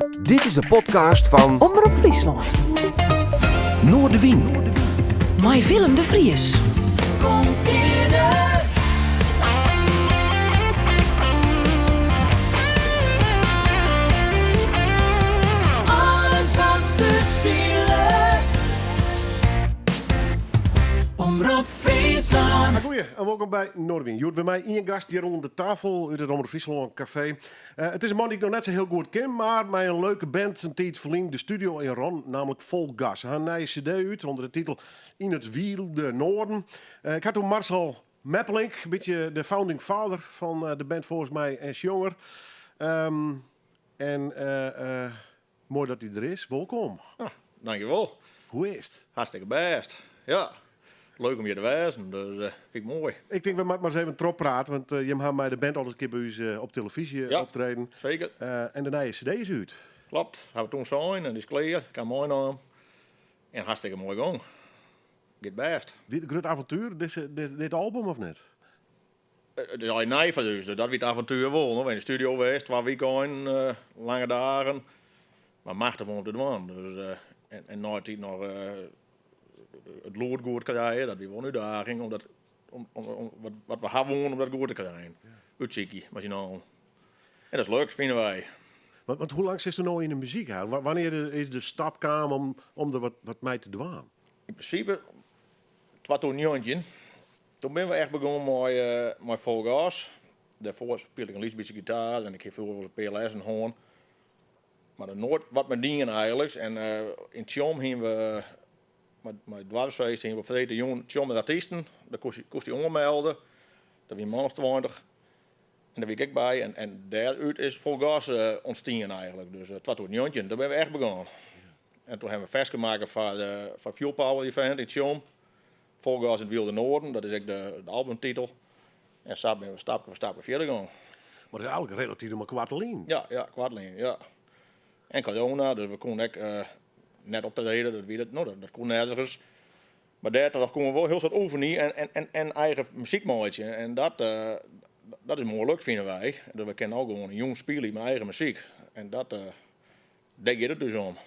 Dit is de podcast van Omroep Friesland. Noordewien. Met Willem de Vries. Kom verder. Alles wat te speelt. Omroep Friesland. Goeie en welkom bij Noordwien. Je hoort bij mij één gast hier rond de tafel uit het Omroep Friesland café. Het is een man die ik nog net zo heel goed ken, maar met een leuke band een tijd verlien de studio in Ron, namelijk Vol Gas. Hij heeft een cd uit onder de titel In het Wilde Noorden. Ik had toen Marcel Meppelink, een beetje de founding father van de band volgens mij en jonger. Mooi dat hij er is. Welkom. Dankjewel. Hoe is het? Hartstikke best. Ja. Leuk om hier te wezen, dus vind ik mooi. Ik denk, we moeten maar eens even trop praten, want je hebt mij de band al eens een keer bij u op televisie Ja. optreden. Zeker. En daarna is cd is uit. Klopt. Hebben we toen zijn en die is klaar. Kan mooi naar en hartstikke mooi gang. Gaat best. Wie het groot avontuur, dit album of net? Het is al nee van dus, dat we het avontuur wel. We zijn in de studio geweest, 2 weken, lange dagen. Maar machtig om te doen. Dus, en nooit die nog het lood goed krijgen, dat we gewoon uitdaging om wat we hebben om dat goed te krijgen. Uitziekie, machinaal. En dat is leuk, vinden wij. Want hoe lang zit er nou in de muziek? Hè? Wanneer is de stap kwam om er wat mee te doen? In principe, 2009, toen ben we echt begonnen met Vol Gas. Daarvoor speelde ik een beetje gitaar en ik heb veel over PLS en hoorn. Maar er nooit wat met dingen eigenlijk. En in Tjom hebben we, met dwarsfeest, hebben we vergeten jongen Tjom met artiesten. Daar kost hij ommelden. Dat was een man of 20. En daar ben ik bij. En daaruit is Vol Gas ontstaan eigenlijk. Dus 2009, daar ben we echt begonnen. En toen hebben we vastgemaakt van Fuel Power Event in Tjom. Vol Gas in het Wilde Noorden, dat is ook de albumtitel. En zo ben we stapje voor stapje verder gegaan. Maar dat is eigenlijk relatief maar kwartelien. Ja, kwartling, ja. En corona, dus we konden ook net op de reden, dat kon nergens. Maar daar konden we wel heel wat oefenen en eigen muziek maken. En dat is moeilijk, vinden wij. Dus we kennen ook gewoon een jong spelen met eigen muziek. En daar gaat het dus om.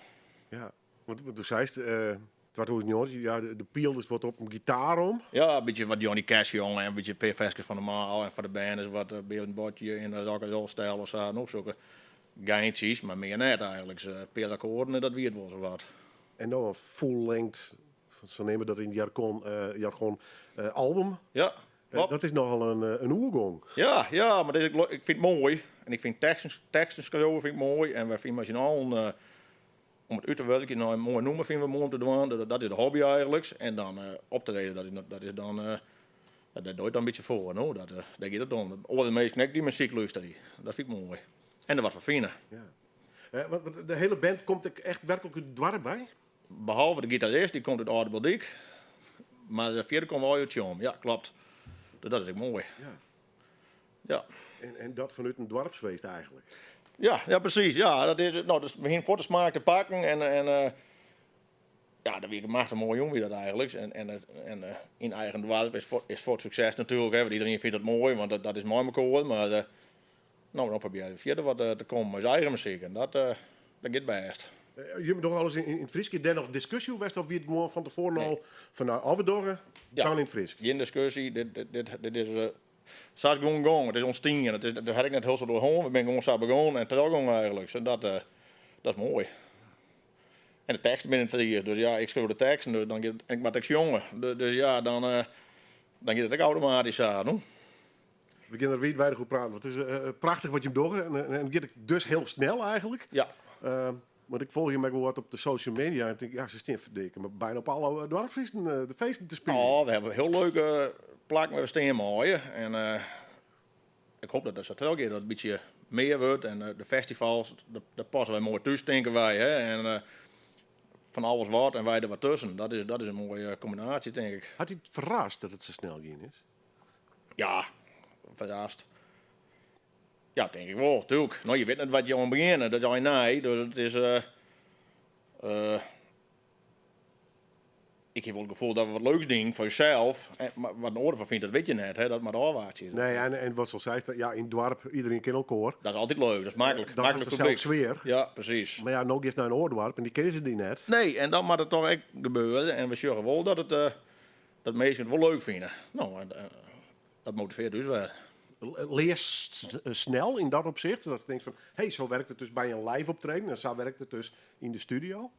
Ja, want toen zei je, 2009, ja, de piel dus wordt op een gitaar om. Ja, een beetje wat Johnny Cash, jongen, en een beetje Peer Veskes van de Maal. En voor de band is wat Beeld Botje in de rock-and-roll stijl of zo. Nog zulke geintjes, maar meer net eigenlijk. Peer akkoorden, dat wie het was of wat. En dan een full-length, zo nemen dat in jargon, album. Ja, klopt. Dat is nogal een oergong. Ja, maar ik vind het mooi. En ik vind teksten schrijven vind ik mooi. En wij vinden machinaal om het uit te werken naar een mooi noemen vinden we mooi om te doen. Dat is de hobby eigenlijk. En dan op te treden, dat is dan... dat doe je dan een beetje voor, no? Daar gaat het om. Alle mensen die muziek luisteren, dat vind ik mooi. En er wat van vinden. Ja. Want de hele band komt er echt werkelijk uit het dorp bij? Behalve de gitarist, die komt uit Ouderbeldiek. Maar de vierde komt wel uit Tjom. Ja, klopt. Dus dat is ook mooi. Ja. En dat vanuit een dorpsfeest eigenlijk. Ja, precies. Ja, dat is, nou, dus we beginnen voor de smaak te pakken. En ja, dat weer gemaakt een mooi jong wie dat eigenlijk. En in eigen dorp is voor het succes natuurlijk. Hè, want iedereen vindt het mooi, want dat is mooi elkaar. Maar nou, dan probeer je verder wat te komen met zijn eigen muziek. En dat gaat best. Je hebt nog wel eens in het Frieske daar nog discussie geweest of wie het gewoon van tevoren al van Alvedorre Ja. dan in het Friesk? Geen discussie. Dit is... Zo is gewoon gang. Het is ontstaan. Dat had ik net heel zo doorheen. We zijn gewoon zo begonnen en teruggegaan eigenlijk. Dus dat is mooi. En de tekst binnen het Fries. Dus ja, ik schreef de tekst en dan gaat ik wat ik jongen. Dus ja, dan gaat het ook automatisch aan. No? We kunnen er wijdwijdig op praten. Want het is prachtig wat je hem doet. En het gaat dus heel snel eigenlijk. Ja. Want ik volg je wel wat op de social media. En ik denk, ja, ze staan verdikken. Maar bijna op alle dorpsfeesten de feesten te spelen. Oh, we hebben heel leuke plakken met steen mooien. En ik hoop dat zo terug gaat. Dat het een beetje meer wordt. En de festivals, daar passen wij mooi tussen, denken wij. Hè? En van alles wat en wij er wat tussen. Dat is een mooie combinatie, denk ik. Had hij het verrast dat het zo snel ging is? Ja, verrast. Ja, denk ik wel, natuurlijk. Nou, je weet net wat je aan beginnen, dat is nee. Dus het is... ik heb wel het gevoel dat we wat leuks doen voor jezelf. Maar wat een orde van vindt, dat weet je net, hè, dat het maar doorwaarts is. Nee, en wat zoals zei, ja, in het dorp, iedereen kent elkaar. Dat is altijd leuk, dat is makkelijk. Dat makkelijk is zelf sfeer. Ja, precies. Maar ja, nog eens naar een oordorp en die kennen ze die net. Nee, en dan moet het toch echt gebeuren. En we zorgen wel dat mensen het wel leuk vinden. Nou, dat motiveert dus wel. Leer snel in dat opzicht. Dat je denkt van, hé, zo werkt het dus bij een live optreden en zo werkt het dus in de studio.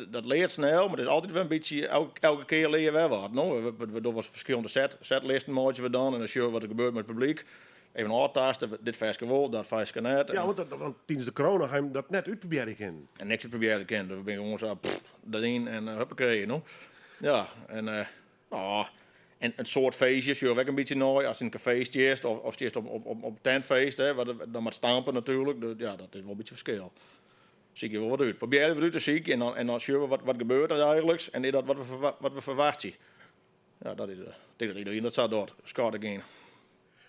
Dat leert snel, maar het is altijd wel een beetje, elke keer leer je wel wat. No? We doen wat verschillende setlisten maken we dan en dan zien we wat er gebeurt met het publiek. Even aantasten, dit versje wel, dat versje net. Ja, want tijdens de corona hebben we dat net uitproberen kennen. En niks te proberen te kennen. We zijn gewoon zo, daarin en huppakee, no? Ja, en en een soort feestje, zie je ook een beetje nooit. Als je in een café is of je is op tentfeest, hè, dan met stampen natuurlijk. Ja, dat is wel een beetje verschil. Zie je wel wat uit. Probeer even uit te zien en dan zien we wat gebeurt er eigenlijk. En dat wat we verwachten. Ja, dat is tegen iedereen dat zou door. Scott again.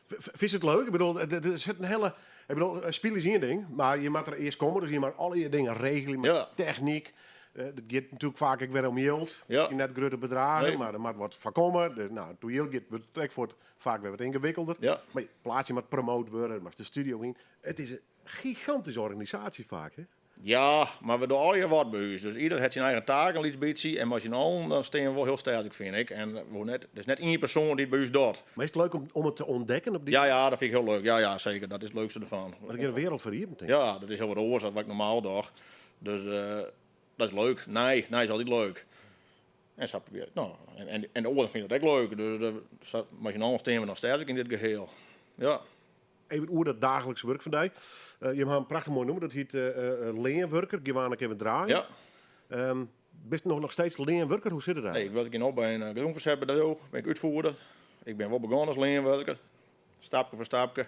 Vind je het leuk? Ik bedoel, er zit een hele... Ik bedoel, spelen is één ding, maar je moet er eerst komen. Dus je moet alle je dingen regelen met Ja. techniek. Dat gaat natuurlijk vaak ook weer om geld. Ja. Net grote bedragen, Nee. maar er moet wat van komen. Dus, nou, toen heel gaat het vaak weer wat ingewikkelder. Ja. Maar je plaats je moet promoot worden, maar de studio in. Het is een gigantische organisatie vaak, hè? Ja, maar we doen al je wat bij ons. Dus ieder heeft zijn eigen taak een beetje. En als je nou, dan staan we wel heel sterk, vind ik. En er is net één persoon die het bij ons doet. Maar is het leuk om het te ontdekken op die... Ja, dat vind ik heel leuk. Ja, zeker. Dat is het leukste ervan. Maar ik heb een wereld voor hier meteen. Ja, dat is heel wat anders dan wat ik normaal doe. Dus dat is leuk. Nee, is altijd leuk. En zo probeer nou, en de oren vinden het ook leuk. Dus als je nou staan we nog sterk in dit geheel. Ja. Even hoe dat dagelijks werk van die. Je hebt een prachtig mooi noemen, dat heet leenwerker. Geef aan even draaien. Ja. Bist je nog steeds leenwerker? Hoe zit het Nee, eigenlijk? ik werk bij een groenverzetsbedrijf. Ben ik uitvoerder. Ik ben wel begonnen als leenwerker. Stapje voor stapje.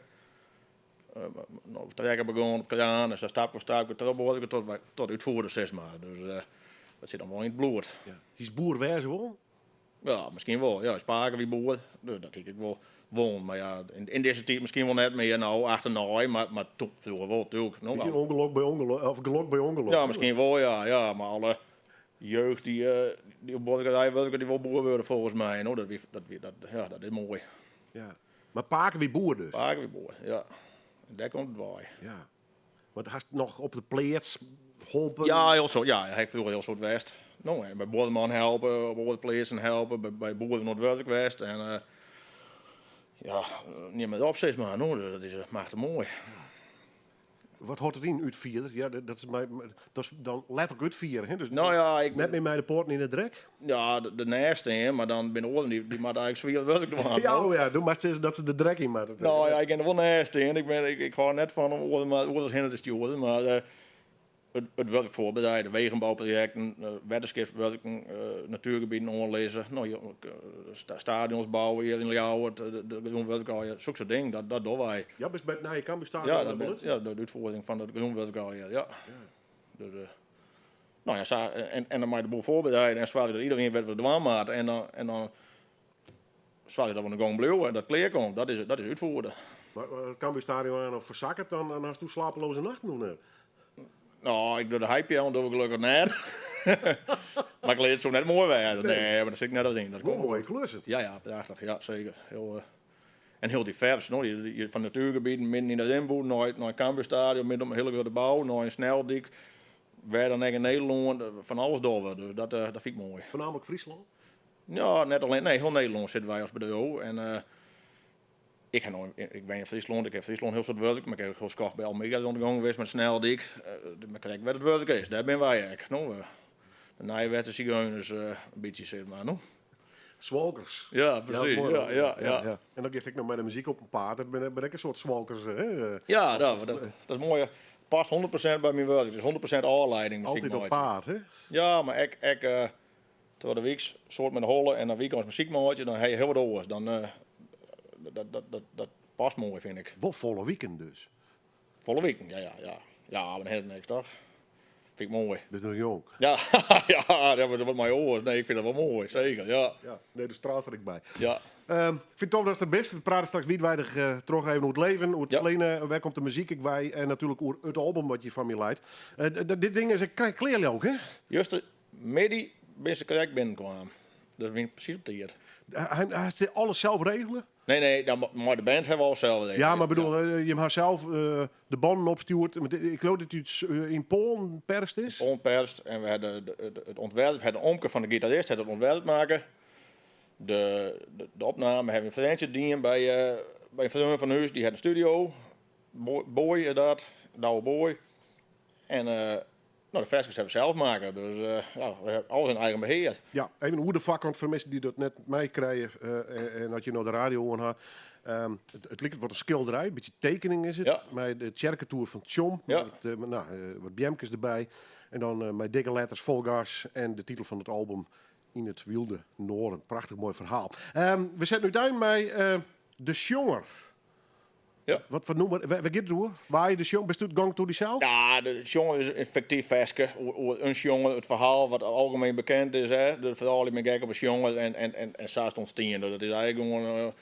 Trekken begonnen op kraan. Dus stapje voor stapje terugbewerken tot uitvoerder, zeg maar. Dus dat zit dan wel in het bloed. Ja. Is boer wezen wel? Ja, misschien wel. Ja, Spaken wie boer. Dus dat denk ik wel. Maar ja, in deze tijd misschien wel net meer nou, achterna, maar toen vroeger wel natuurlijk. Nou, Misschien ongeluk bij ongeluk, of geluk bij ongeluk. ja, misschien wel, ja. Maar alle jeugd die op boerderij werken, die wil boer worden volgens mij. Nou, dat is mooi. Ja. Maar paken wie boer dus? Spaken wie boer, ja. En daar komt het bij. Ja. Want hij nog op de pleats geholpen? Ja, heel zo. Ja, hij heeft vroeger heel soort west. Nou, en bij boerderman helpen, op alle plaatsen helpen, bij boeren Noord-West west. En ja, niet meer op zeg maar. Nou, dat is maakt het mooi. Wat houdt het in, uitvieren? Ja, dat is dan letterlijk uitvieren. Hè? Dus Nou ja, ik net met mij de poorten in het drek? ja, de naaste, hè, maar dan binnen oren die maar eigenlijk zoveel werk doen. Ja, oh ja, doe maar steeds dat ze de drek in maken. Nou ja, ik ben er wel naast in. Ik ga net van om oren heen te sturen, maar het werk voorbereiden, de wegenbouwprojecten, wetenschapswerken, natuurgebieden onderlezen, nou, stadions bouwen hier in Ljouwert, de groenwerk, zulke soort dingen, dat doen wij. Ja, best bij het je kan bestaan. Ja, de uitvoering van de groenwerk, ja. Dus, nou ja, en dan maar de boel voorbereiden en zwaar dat iedereen weet wat de waan maakt en dan zwaar dat we een gang blijven en dat kleer komt, dat is uitvoeren. Maar het kan bestaan aan of verzakken, dan hast je slapeloze nachten doen. Nou, ik doe de hype aan, doe ik gelukkig net. Maar ik leer het zo net mooi bij. Nee, maar dat zit ik net erin. Dat Hoe komt mooie klussen. Ja, prachtig. Ja, zeker. En heel divers. No? Je van natuurgebieden, midden in de Rimboe, naar een Cambuurstadion, midden op een hele grote bouw, naar een sneldik. Waar dan in Nederland, van alles door. Dus dat vind ik mooi. Voornamelijk Friesland. Ja, net alleen. Nee, heel Nederland zitten wij als bedrijf. En ik ben in Friesland, ik heb Friesland heel soort werk, maar ik heb heel schaft bij Almega rondgegaan geweest met sneldik. Maar kijk waar het werk is, daar ben wij eigenlijk. No? De nijwette zigeuners een beetje, zeg maar. No? Zwalkers. Ja, precies. mooi, hoor. Ja. En dan geef ik nog met de muziek op een paard. Dan ben ik een soort zwalkers. Hè? Ja, dat is mooi. Past 100% bij mijn werk. Dus 100% aanleiding. Altijd op paard, hè? Ja, maar ik terwijl de week soort met de hollen en dan weekends muziek maatje, dan heb je heel wat oors. Dan dat past mooi, vind ik. Wel volle weekend dus. Volle week, ja. Ja, maar helemaal niks toch? Vind ik mooi. Dus nog jong. Ja, ja, dat wordt mijn oors. Nee, ik vind dat wel mooi, zeker, ja. Ja, nee, de straat er ik bij. Ja. Ik vind het tof dat het het beste. We praten straks wijdwijdig terug even hoe het leven, hoe het Ja. verleden, waar komt de muziek ik bij en natuurlijk hoe het album wat je van me leidt. Dit ding is een kleerlijk ook, hè? Juist de medi ben ze correct binnenkwam. Dat vind ik precies op de hier. Hij zit alles zelf regelen? Nee, maar de band hebben we al zelf. Ja, maar bedoel, je hebt zelf de banden opstuurt. Ik geloof dat het in Polen perst is. Onperst. En we hadden het ontwerp, het Omke van de gitarist, het ontwerp maken. De opname hebben we een vriendje dienen bij een vriend van huis, die had een studio. Boy is dat, Douwe Boy. En de versjes hebben we zelf maken. Dus we hebben alles in eigen beheer. Ja, even hoe de vakant voor mensen die dat net meekrijgen en dat je naar de radio aan had. Het lijkt wat een schilderij, een beetje tekening is het. Ja. Met de Tjerkentour van Tjom, Ja. met wat bjemkes erbij. En dan met dikke letters Volgas en de titel van het album In het Wilde Noorden. Prachtig mooi verhaal. We zetten nu tuin bij De Sjonger. Ja. Wat noemen we? Waar gaat het door? Waar je De Sjonger? Best u het gang toe die zelf? Ja, de jongen is een fictief versje. Een jongen, het verhaal wat algemeen bekend is. Hè? De verhaal die men kijkt op een jongen en zo stond stien. Dat is eigenlijk gewoon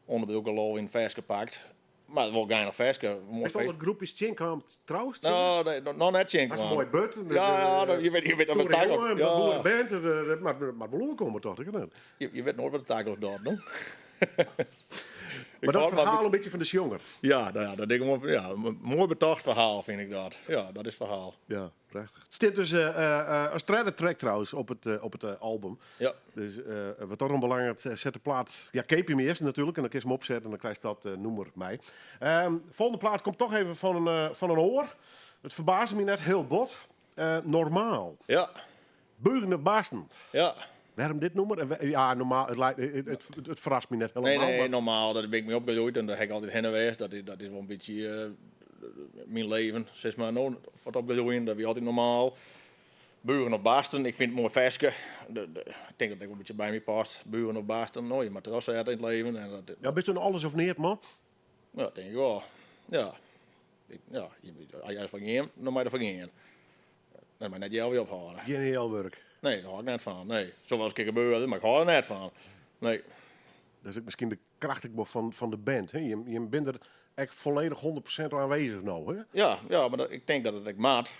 onder de geloof in een vers gepakt. Maar het wordt geinig versje. Is dat het groepje Tjinkam trouwens? Nou, nog net Chink, Dat is een man. mooi but. Ja, je weet dat we takel. Ja, band, maar beloon komen toch? je weet nooit wat de takel doet, no? Maar dat verhaal een beetje van De Sjonger. Ja, nou ja, dat denk ik wel. Ja, een mooi betocht verhaal vind ik dat. Ja, dat is het verhaal. Ja, prachtig. Het zit dus een strade track trouwens op het album. Ja. Dus wat toch nog belangrijk is, zet de plaat. Ja, keep je hem eerst natuurlijk en dan kun je hem opzetten en dan krijg je dat noemer mij. Volgende plaat komt toch even van een oor. Het verbaasde me net heel bot. Normaal. Ja. Beugende Barsten. Ja. Waarom dit nummer? Ja, normaal. Het verrast me net helemaal. Nee, maar- normaal. Dat ben ik mee opgegroeid en daar heb ik altijd heen geweest. Dat is wel een beetje mijn leven. Zeg maar, nou, wat opgegroeid, dat is altijd normaal. Buren op Basten, ik vind het mooi versje. Ik denk dat het wel een beetje bij me past. Buren op Basten, nou, je moet er in het leven. En dat, Ja, best u een alles of niet, man? ja, dat denk ik wel. Ja. Als jij van geen, dan moet je er van geen. Dan moet je net jou weer ophalen. Geen heel werk. Nee, daar hou ik net van. Nee, zoals ik gebeurde, maar ik hou er net van. Nee. Dat is ook misschien de krachtigheid van de band. Hè? Je bent er echt volledig 100% aanwezig nou. Hè? Ja, maar ik denk dat het ik maat.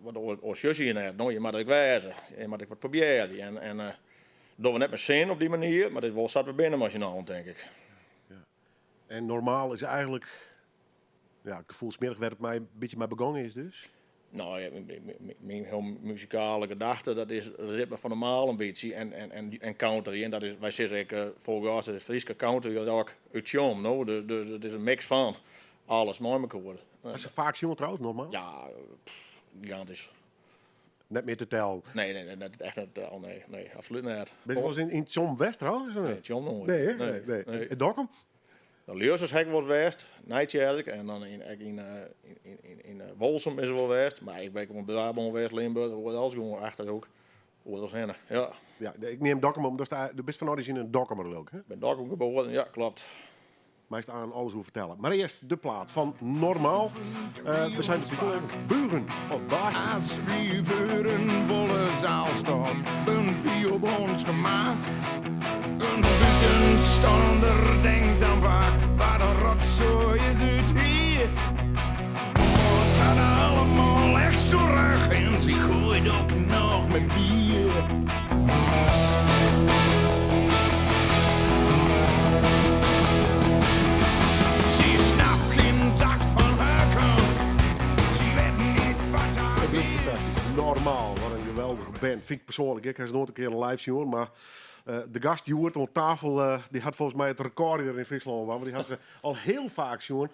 Wat als je hier net, nou, je moet ik wijzen. Je moet ik wat proberen. En doen we net met zin op die manier, maar dit wel zat we binnen als je nou, denk ik. En normaal is eigenlijk... Ja, gevoelsmiddag werd het mij een beetje mee begonnen is dus. Nou, ja, mijn heel muzikale gedachte, dat is het ritme van normaal een beetje en country. En dat is, wij zeggen volgens het is Friese country rock uit Tjom, no? Het is een mix van alles mooi met elkaar. Dat is vaak jongen trouwens, normaal. Ja, gigantisch. Net meer te tellen. Nee, dat is echt niet, nee, absoluut niet. Ben je wel eens in Tjom West trouwens? Nee, Tjom nooit. Nee, hè? Nee. In Dokkum? Nou, Leeuwers heb ik wel geweest, Nijtjerk en dan in Wolsum is er wel geweest. Maar ik ben op Brabant geweest, Limburg, er wordt alles gewoon achter ook. Hoe dat zijn. Ja, Ja, ik neem Dokkum omdat de best van origine een Dokkummer ook. Hè? ik ben daar ook geboren, ja, klopt. Meest aan alles hoe vertellen. Maar eerst de plaat van Normaal. We zijn de titel Buren of Baas. Als wie voor een volle zaal staat, een wie op ons gemaakt. Een buitenstaander denkt dan vaak, waar een rotzooi is het hier. Het had allemaal echt zo rug en ze gooit ook nog met bier. Ze snapt geen zak van haar kant, ze weet niet wat haar Het klinkt fantastisch. Normaal, wat een geweldige band. Vind ik persoonlijk. Ik heb ze nooit een keer live zien, maar de gast Joert op tafel, die had volgens mij het record hier in Friesland. Want die had ze al heel vaak zien.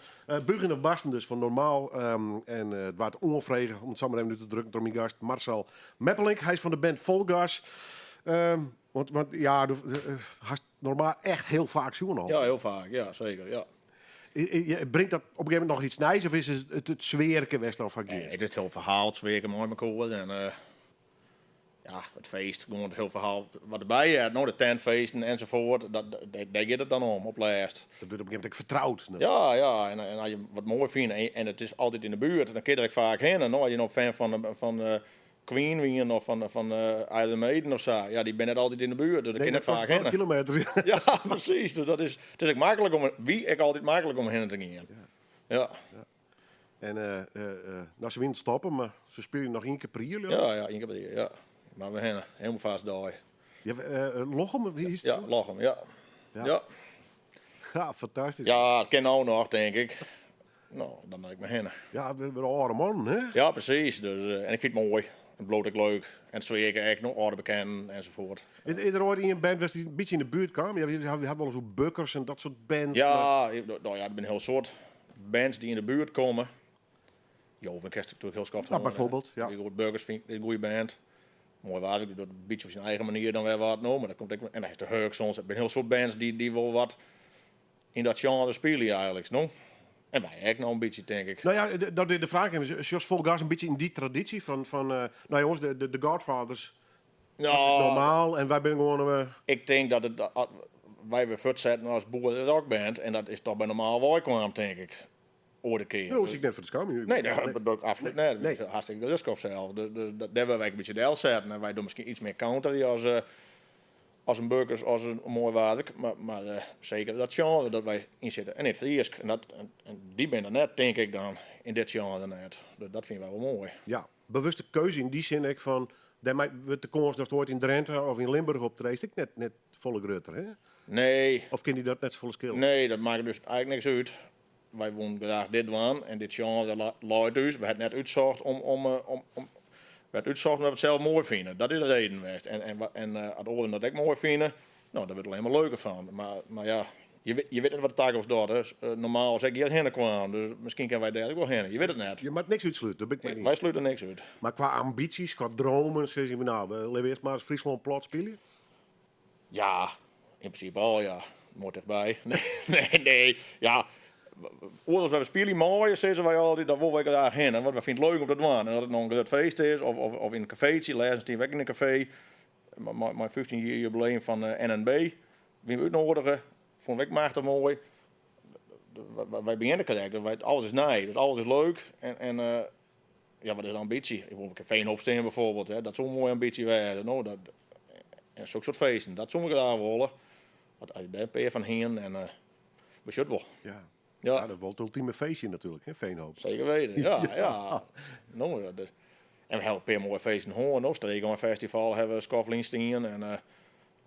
Bugen of Barsten dus van Normaal. En het was onvregen, om het zo maar even nu te drukken, door mijn gast Marcel Meppelink. Hij is van de band Volgas. Want ja, had Normaal echt heel vaak zien al. Ja, heel vaak, ja, zeker, ja. Brengt dat op een gegeven moment nog iets nijs of is het zwerken West van Nee, het is het heel verhaal, het zweken mooi met elkaar en ja, het feest, gewoon het heel verhaal wat erbij is. Nou, de tentfeesten enzovoort, daar gaat het dan om, op lijst. Dat wordt op een gegeven moment vertrouwd. Ja, en als je wat mooi vindt en het is altijd in de buurt, dan kun je er vaak heen. En nou, als je nog fan van Queen wie of van Iron Maiden of zo, ja, die ben net altijd in de buurt, dus daar kun je net vaak heen. Kilometers. Ja, precies, dus het is ook makkelijk om, altijd makkelijk om heen te gaan. Ja. En nou, ze winnen stoppen, maar ze spelen nog één keer per jaar. Ja, één keer per jaar, ja. Maar we hebben helemaal vast daar. Ja, Lochem, wie is het? Ja, Lochem, ja. Ja. Ja. Ja, fantastisch. Ja, het ken nou nog, denk ik. Nou, dan denk ik me heen. Ja, we zijn oude man, hè? Ja, precies. Dus, en ik vind het mooi. Het bloot ik leuk. En het zweer ik echt nog oude bekenden enzovoort. Is er ooit in een band was die een beetje in de buurt kwam? Ja, je had wel eens hoe Bukkers en dat soort bands. Ja, nou ja, er zijn een heel soort bands die in de buurt komen. Joven Kerst natuurlijk heel schaft. Nou, bijvoorbeeld, ja. Die Good Burgers vind ik een goede band. Mooi waar, die doet een beetje op zijn eigen manier dan weer wat nou, maar dat komt ook, en dan is de Hurksons. Er zijn heel soort bands die wel wat in dat genre spelen eigenlijk, no? En wij eigenlijk nou een beetje, denk ik. Nou ja, de vraag is Jos Volgas een beetje in die traditie van nou jongens, de Godfathers Nou, normaal en wij zijn gewoon... ik denk dat het, wij weer voortzetten als boer rockband en dat is toch bij normaal wel kwam, denk ik. Ooit keer. nou, ik net voor de schaam. Nee, dat doe ik absoluut niet. Nee. Dat is hartstikke rustig op zelf. Dus daar willen wij een beetje deel zetten. En wij doen misschien iets meer counter als een Burgers, als een mooi water. Maar zeker dat genre dat wij inzetten. En in het Friesk. En die ben er net, denk ik dan, in dit genre net. Dat vinden wij wel mooi. Ja, bewuste keuze in die zin ik van... we de komst nog ooit in Drenthe of in Limburg optreedt, ik net volle grutter, hè? Nee, Of ken je dat net volle skill? nee, dat maakt dus eigenlijk niks uit. Wij willen graag dit doen en dit genre luidt dus. We hebben net uitgezocht we hebben het zelf mooi vinden. Dat is de reden geweest. En het oren dat ik mooi vinden, nou, daar wordt alleen maar leuker van. Maar ja, je weet niet wat de taak was door. Dus, normaal als ik hier heen kwam, dus misschien kunnen wij daar ook wel heen. Je weet het net. Je maakt niks uitsluiten, dat ben ik mee niet. Wij sluiten niks uit. Maar qua ambities, qua dromen, zeg je me nou, we leven eerst maar eens Friesland plat spelen. Ja, in principe al ja. Moet erbij. Nee. Ja. Oorlogs we spelen mooi, zeggen wij altijd, daar willen wij graag heen. Want we vinden het leuk om te doen. En dat het nog een groot feest is, of in een cafeetje, laatst die week in een café. Mijn 15 jaar jubileum van NNB. Wie we uitnodigen, vond ik machtig mooi. Wij beginnen correct, alles is nee, dus alles is leuk. Ja, wat is de ambitie? Ik wil een café opstaan bijvoorbeeld, hè. Dat is zo'n mooie ambitie werden. Nou, en zo'n soort feesten, dat sommigen daar willen. Wat als je daar een van heen en we zullen wel. Ja. Ja. Ja, dat wordt het ultieme feestje natuurlijk, hè, Veenhoop. Zeker weten, ja. Nou, en we hebben een paar mooie feesten in Hoorn, ook Streekhoorn Festival hebben we Skoflinstein en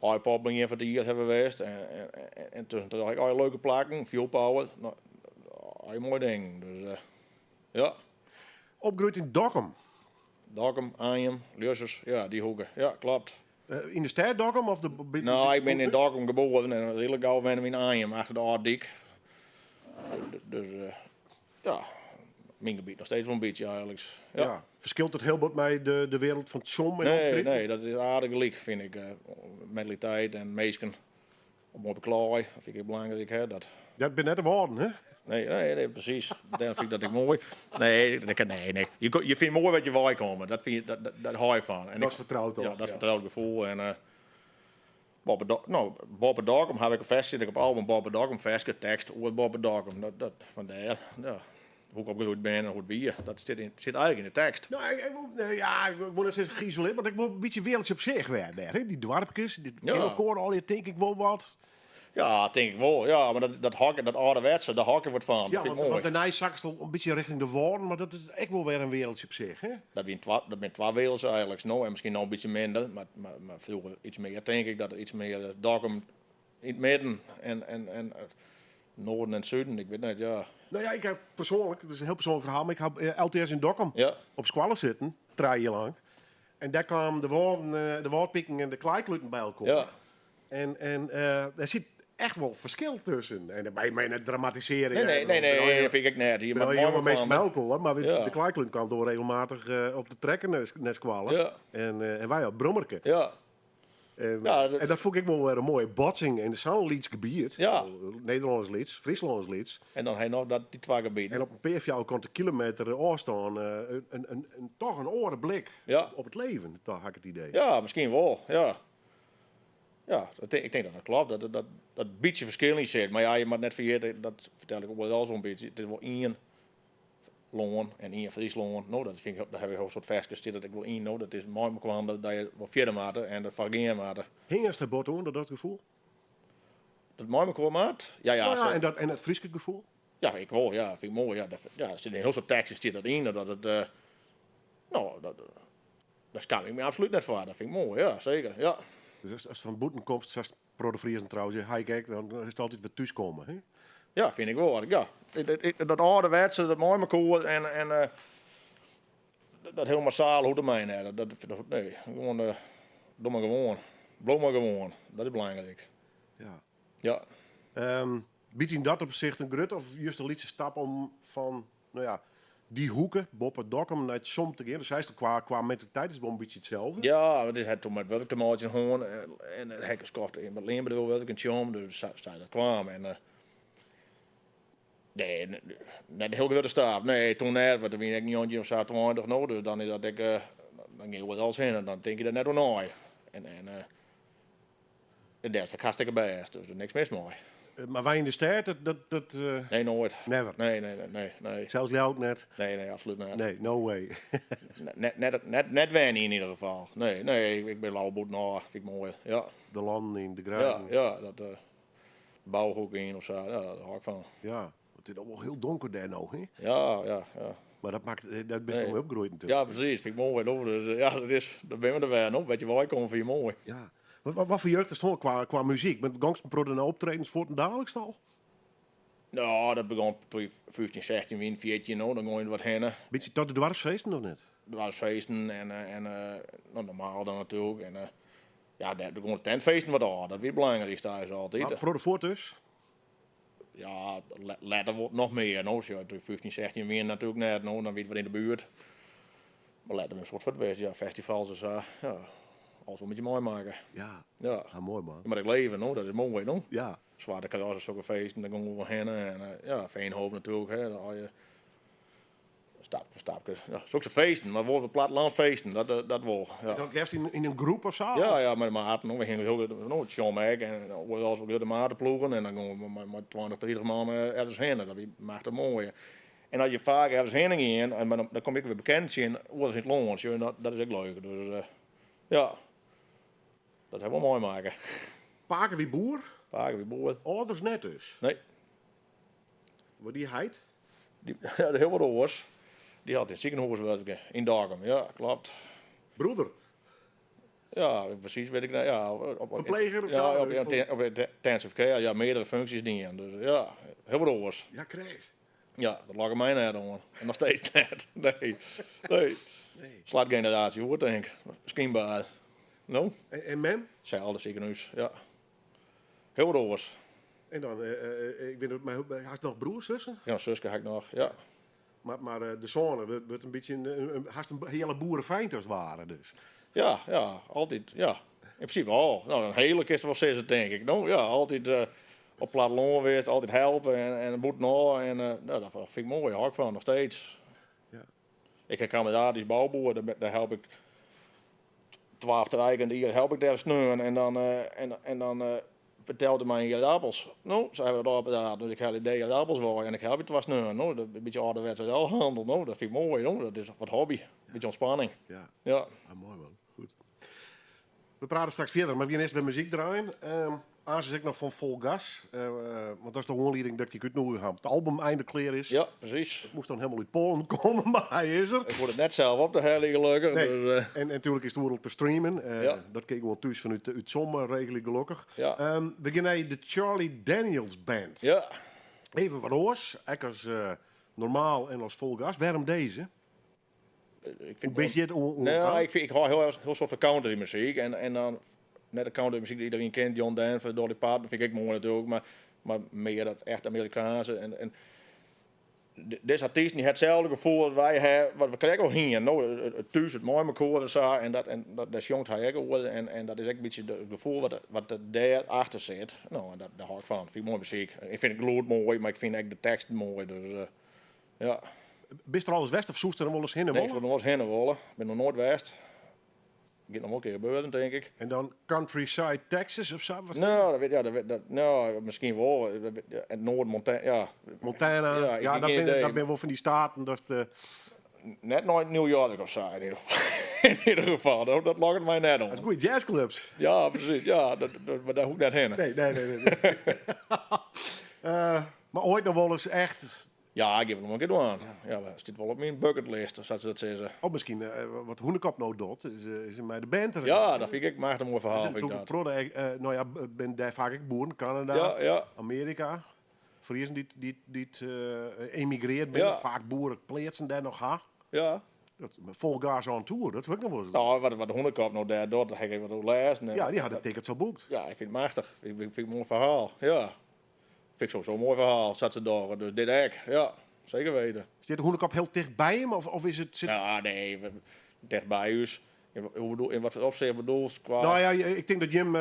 iPop van die hebben we geweest. En tussen had ik leuke plakken, veel power. Nou, een mooi ding. Dus ja. Opgegroeid in Dokkum. Dokkum, Arnhem, Lussers, ja, die hoeken. Ja, klopt. In de stad Dokkum of de... Nou, ik ben in Dokkum geboren en redelijk gauw ben ik in Arnhem, achter de Aardijk. Dus ja, mijn gebied nog steeds wel een beetje eigenlijk. Ja. Verschilt het heel wat met de wereld van Tjom? Nee, dat is aardig gelijk, vind ik. Mentaliteit en meesken op mooi beklaai, dat vind ik belangrijk. Hè, dat... Dat ben net de woorden, hè? Nee, precies. Dan vind ik dat ik mooi. Nee. Je vindt mooi wat je waar komen. Dat dat hou je van. En Dat is vertrouwd, toch? Ja, dat is vertrouwd gevoel. En Bob Dokkum heb ik een vers zit ik op album Bob Dokkum vers tekst over Bob Dokkum. Dat vandaar. Ja. Hoe ik opgegroeid ben en hoe het wie. Dat zit eigenlijk in de tekst. Nou, ik wil net zeggen geïsoleerd, want ik wil een beetje wereldje op zich werden. Hè? Die dwarpjes, dit kinderkoor, al je denk ik wel wat. Ja, denk ik wel. Ja, maar dat ouderwetse, daar hakken wordt van. Ja, dat vind ik mooi. want daarna zakt het een beetje richting de woorden, maar dat is echt wel weer een wereldje op zich. Hè? Dat zijn twee werelds eigenlijk. Nou, en misschien nog een beetje minder, maar vroeger iets meer. Denk ik dat er iets meer Dokkum in het midden en noorden en zuiden, ik weet niet, ja. Nou ja, ik heb persoonlijk, het is een heel persoonlijk verhaal, maar ik heb LTS in Dokkum op squallen zitten, 3 jaar lang. En daar kwamen de woordpikken en de kleikluten bij elkaar. Ja. En daar zit echt wel verschil tussen. En bij mij net dramatiseren. Nee, dat vind ik net. Hier maar jonge mensen melk hoor, maar Ja. de kleikluten kwam door regelmatig op de trekken naar squallen. Ja. En wij op Brommerke. Ja. En, Ja, en dat vond ik wel weer een mooie botsing in zo'n Lieds gebied. Ja. Nederlands Lieds, Frieslands Lieds. En dan hij nog die twee gebieden. En op een PFJ kon de kilometer afstaan toch een orenblik op het leven, toch had ik het idee. Ja, misschien wel, ja. Ja, ik denk dat dat klopt, dat beetje verschil niet zit. Maar ja, je moet net vergeten, dat vertel ik ook wel zo'n beetje. Het is wel één Loon en één Friesland. Nou, dat vind ik, daar hebben we een soort versjes dat ik wel één, nou, dat is mooi me kwam dat je wel vierde maat en dat varieer maat. Hing eens de bot onder dat gevoel? Dat mooi me kwam maat? Ja, Nou zo. en het Frieske gevoel? Ja, ik wel, ja, vind ik mooi. Ja, er zit een heel soort teksten zit dat in, dat het, Daar schaam ik me absoluut net voor. Dat vind ik mooi, ja, zeker. Ja, Dus als het van boeten komt, zoals Pro de Vriezen trouwens, hij kijkt, dan is het altijd weer thuiskomen. Hè? ja vind ik wel. Ja. Dat ouderwetse, dat mooi maar cool en dat heel massaal hoe de mij nee, gewoon, doe maar gewoon. Blow maar gewoon. Dat is belangrijk. Ja. Ja. Biedt hij dat op zich een grut of juist een lietse stap om van, nou ja, die hoeken, Bob en Dokkum, naar het som te gaan? Dus hij is er qua mentaliteit is het wel een beetje hetzelfde. Ja, dat is het toen met welke tomaatjes gewoon en het hekken kocht in Berlijn bedoel welke een chom, dus zij dat kwam en nee, net heel grote stap. Nee, toen net, want dan ben ik niet ontje of 20 nou, dus dan is dat ik dan ging wel alles in en dan denk je dat net wel nooit. En dat is de hartstikke best, dus er is niks mis mee. Maar wij in de stad, Nee, nooit. never. Nee. Zelfs Ljout net. Nee, absoluut niet. Nee, no way. Net weinig in ieder geval. Nee, ik ben lauw boet nou, vind ik mooi. Ja, De landen in de ja, graven. ja, dat bouwhoek in of zo, ja, daar hou ik van. Ja. Het is allemaal heel donker daar nog, hè? Ja. Maar dat maakt dat best Nee. wel opgegroeid natuurlijk. Ja, precies, vind ik mooi. Nou, dus, ja, dat ben we er weer nog. Weet je waar ik kom, vind je mooi. Ja. Wat voor jeugd is het gewoon qua muziek? Met gangsterprodden optredens voor het dagelijks al? Nou, dat begon toen je 15, 16, win, 14, nou, dan ging je wat heen. Beetje tot de dwarsfeesten nog net? Er waren feesten en nou, normaal dan natuurlijk. En ja, er begon de tentfeesten wat aan. Dat weer belangrijk thuis altijd. Maar Prodde voor dus? Ja, later wordt nog meer. Nou, als je 15, 16 win natuurlijk net, nou, dan weet je wat in de buurt. Maar later een soort van het ja, festivals dus ja, alles een beetje mooi maken. Ja. Ja. Ah, mooi man. Maar ik leven, no? Dat is mooi, no? Ja. Zwarte Karas, zulke feesten, daar gaan we wel heen. En ja, Veenhoop natuurlijk, hè. Dan haal je stap voor stapje. Ja, zulke feesten, maar worden plattelandfeesten, dat wel. Ja. Dan kerst in een groep of zo? Ja, met de maten, no? We gingen heel goed, John en dan worden als we de maten ploegen en dan gaan we met 20, 30 man ergens heen. Dat maakt het mooi. En als je vaak ergens heen ging, en dan kom ik weer bekend in, wat is het loons, dat is ook leuk. Dus ja, dat hebben we mooi maken. Paken wie boer? Vaak weer boeren. Ouders net dus. Nee. Waar die heid? Ja, de heel wat oors. Die had in het ziekenhuis werken in Dokkum. Ja, klopt. Broeder? Ja, precies, weet ik nou. Ja, Verpleger of ja, zo? op de intensive care, ja, meerdere functies dingen. Dus ja, heel wat oors. Ja, kreeg. Ja, dat lag mij net aan. En nog steeds net. Nee. Slaat generatie hoor, denk ik. Misschien bij. No? En mem? Hetzelfde ziekenhuis, ja. Heel wat oors. En dan, ik weet het, maar hij had nog broers, zussen? Ja, een zusje had ik nog, ja. Maar de zonen wordt een beetje haast een hele boerenfeind als het ware dus. Ja, altijd, ja. In principe al. Nou, een hele kist wel zes, denk ik. Nou, ja, altijd op platteland geweest, altijd helpen en een boet nou. En nou, dat vind ik mooi, hou ik van, nog steeds. Ja. Ik heb Canadisch bouwboer, daar help ik 12 trijken, die help ik daar sneuren. En dan vertelde mij je appels. Nou, ze hebben erop gedaan, dus ik had idee dat appels waren en ik help het was sneuren. Nou, dat is een beetje ouderwetse handel, nou, dat vind ik mooi, nou, dat is wat hobby. Een beetje ontspanning. Ja, Ja. ah, mooi man. Goed. We praten straks verder, maar we gaan eerst weer muziek draaien. Aans is ik nog van vol gas. Want dat is de hoorlieding dat ik het nu heb. Het album einde klaar is. Ja, precies. Het moest dan helemaal uit Polen komen, maar hij is er. Ik word het net zelf op de hele gelukkig. Nee. Dus, En natuurlijk is het wereld te streamen. Ja. Dat keken we thuis vanuit zomerregeling gelukkig. Ja. We gaan naar de Charlie Daniels Band. ja. Even wat oors. Ik als normaal en als vol gas. Waarom deze? Ik Hoe weet je het? Nou, ik hoor heel soort van country muziek. En dan net de country muziek die iedereen kent. John Denver, Dolly Parton vind ik mooi natuurlijk. Maar meer dat echt Amerikaanse. En deze artiesten die hetzelfde gevoel dat wij hebben. Wat we krijgen al hier. Nou, het thuis, het mooi met koor en zo. En dat jongt hij ook wel. En dat is ook een beetje het gevoel wat er daarachter zit. Nou, en daar hou ik van. Vind ik mooi muziek. Ik vind het gloed mooi, maar ik vind ook de tekst mooi. Dus ja. Bist er al eens west of zoest er wel eens heen en Nee, ik wollen? wil nog eens heen willen. Ik ben nog nooit west. Gaat nog wel een keer gebeuren, denk ik. En dan Countryside, Texas of zo? Wat? Nou, nou, misschien wel. Het Noord-Montana, ja. Montana. Ja, ik Ja, heb dat geen ben idee. wel van die staten. Dat, Net nooit New York of zo, in ieder geval. In ieder geval, dat lag het mij net om. dat is goede jazzclubs. Ja, precies. Ja, maar daar hoek ik net heen. Nee. Maar ooit nog wel eens echt Ja, ik heb het nog een keer gedaan. Ja, dat zit wel op mijn bucketlist, zoals ze dat zeggen. Of misschien wat Hoenekop nou doet, is in mij de band. Ja, dat vind ik maar een mooi verhaal. Vind ik dat. Nou ja, ben daar vaak ik boeren, Canada, Ja. Amerika. Friesen die emigreerd ben, Ja. vaak boeren pleetsen daar nog ha. Ja. Dat vol gas on tour, dat is ook nog wel eens. Nou, wat de hondenkop nou daar doet, dat heb ik wat lezen. Ja, die had de tickets al boekt. Ja, ik vind het machtig. Ik vind het een mooi verhaal. Ja. Vind ik sowieso een mooi verhaal. Zat ze door. Dus dit ook. Ja, zeker weten. Zit de Hoenekop heel dicht bij hem of is het... Ja, nee. Dicht bij u. In wat opzicht bedoelt qua... Nou ja, ik denk dat Jim